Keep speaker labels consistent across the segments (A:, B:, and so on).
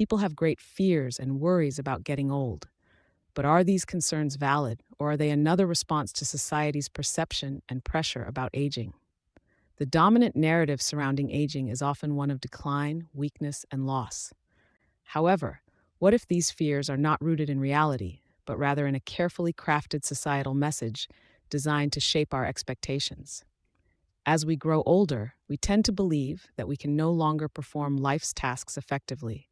A: People have great fears and worries about getting old. But are these concerns valid, or are they another response to society's perception and pressure about aging? The dominant narrative surrounding aging is often one of decline, weakness, and loss. However, what if these fears are not rooted in reality, but rather in a carefully crafted societal message designed to shape our expectations? As we grow older, we tend to believe that we can no longer perform life's tasks effectively,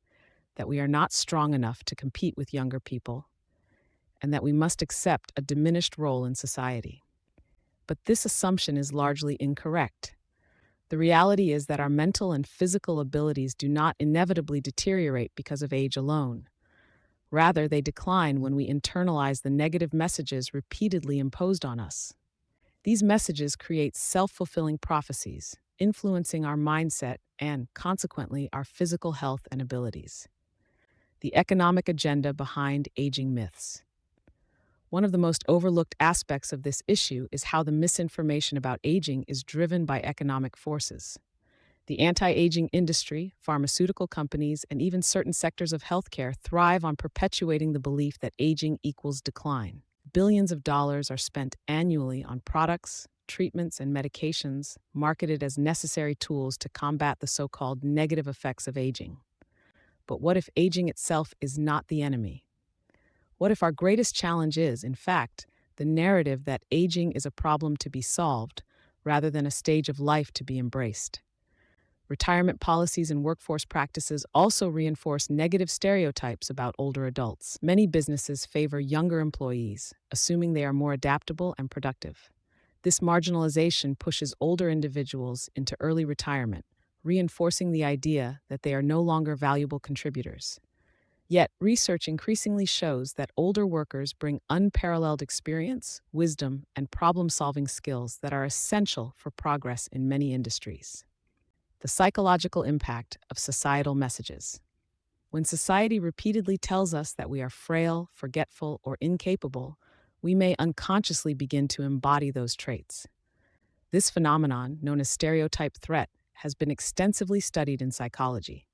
A: that we are not strong enough to compete with younger people, and that we must accept a diminished role in society. But this assumption is largely incorrect. The reality is that our mental and physical abilities do not inevitably deteriorate because of age alone. Rather, they decline when we internalize the negative messages repeatedly imposed on us. These messages create self-fulfilling prophecies, influencing our mindset and, consequently, our physical health and abilities. The economic agenda behind aging myths. One of the most overlooked aspects of this issue is how the misinformation about aging is driven by economic forces. The anti-aging industry, pharmaceutical companies, and even certain sectors of healthcare thrive on perpetuating the belief that aging equals decline. Billions of dollars are spent annually on products, treatments, and medications marketed as necessary tools to combat the so-called negative effects of aging. But what if aging itself is not the enemy? What if our greatest challenge is, in fact, the narrative that aging is a problem to be solved rather than a stage of life to be embraced? Retirement policies and workforce practices also reinforce negative stereotypes about older adults. Many businesses favor younger employees, assuming they are more adaptable and productive. This marginalization pushes older individuals into early retirement, reinforcing the idea that they are no longer valuable contributors. Yet, research increasingly shows that older workers bring unparalleled experience, wisdom, and problem-solving skills that are essential for progress in many industries. The psychological impact of societal messages. When society repeatedly tells us that we are frail, forgetful, or incapable, we may unconsciously begin to embody those traits. This phenomenon, known as stereotype threat, has been extensively studied in psychology.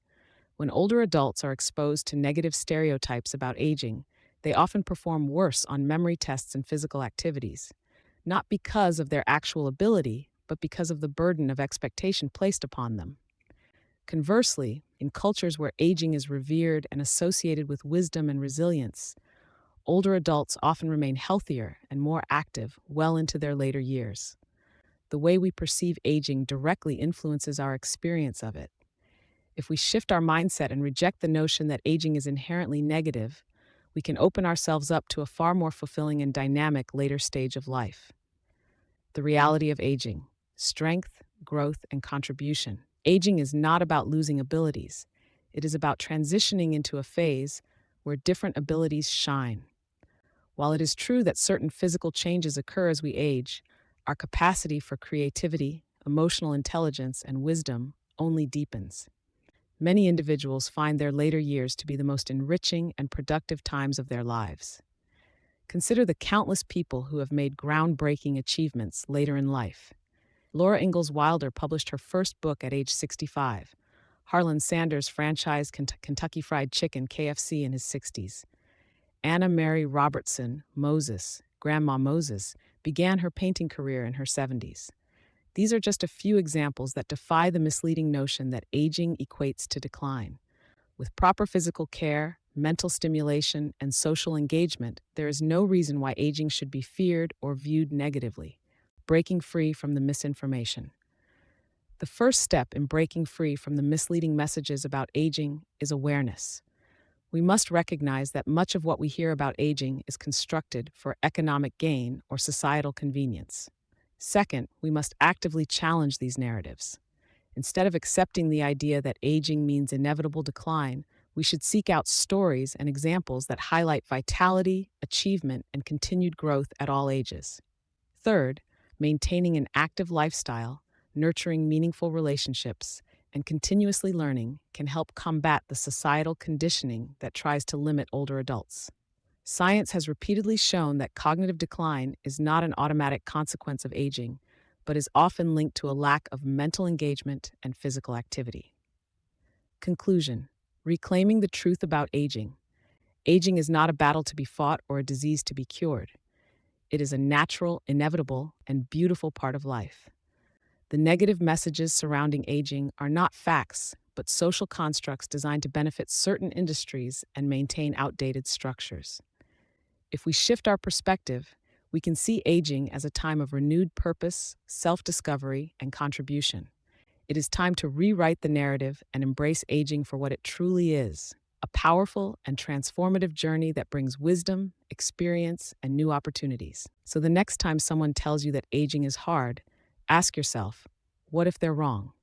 A: When older adults are exposed to negative stereotypes about aging, they often perform worse on memory tests and physical activities, not because of their actual ability, but because of the burden of expectation placed upon them. Conversely, in cultures where aging is revered and associated with wisdom and resilience, older adults often remain healthier and more active well into their later years. The way we perceive aging directly influences our experience of it. If we shift our mindset and reject the notion that aging is inherently negative, we can open ourselves up to a far more fulfilling and dynamic later stage of life. The reality of aging: strength, growth, and contribution. Aging is not about losing abilities. It is about transitioning into a phase where different abilities shine. While it is true that certain physical changes occur as we age, our capacity for creativity, emotional intelligence, and wisdom only deepens. Many individuals find their later years to be the most enriching and productive times of their lives. Consider the countless people who have made groundbreaking achievements later in life. Laura Ingalls Wilder published her first book at age 65. Harlan Sanders franchised Kentucky Fried Chicken (KFC) in his 60s. Anna Mary Robertson Moses, Grandma Moses, began her painting career in her 70s. These are just a few examples that defy the misleading notion that aging equates to decline. With proper physical care, mental stimulation, and social engagement, there is no reason why aging should be feared or viewed negatively. Breaking free from the misinformation. The first step in breaking free from the misleading messages about aging is awareness. We must recognize that much of what we hear about aging is constructed for economic gain or societal convenience. Second, we must actively challenge these narratives. Instead of accepting the idea that aging means inevitable decline, we should seek out stories and examples that highlight vitality, achievement, and continued growth at all ages. Third, maintaining an active lifestyle, nurturing meaningful relationships, and continuously learning can help combat the societal conditioning that tries to limit older adults. Science has repeatedly shown that cognitive decline is not an automatic consequence of aging, but is often linked to a lack of mental engagement and physical activity. Conclusion: Reclaiming the truth about aging. Aging is not a battle to be fought or a disease to be cured. It is a natural, inevitable, and beautiful part of life. The negative messages surrounding aging are not facts, but social constructs designed to benefit certain industries and maintain outdated structures. If we shift our perspective, we can see aging as a time of renewed purpose, self discovery, and contribution. It is time to rewrite the narrative and embrace aging for what it truly is: a powerful and transformative journey that brings wisdom, experience, and new opportunities. So the next time someone tells you that aging is hard, ask yourself, what if they're wrong?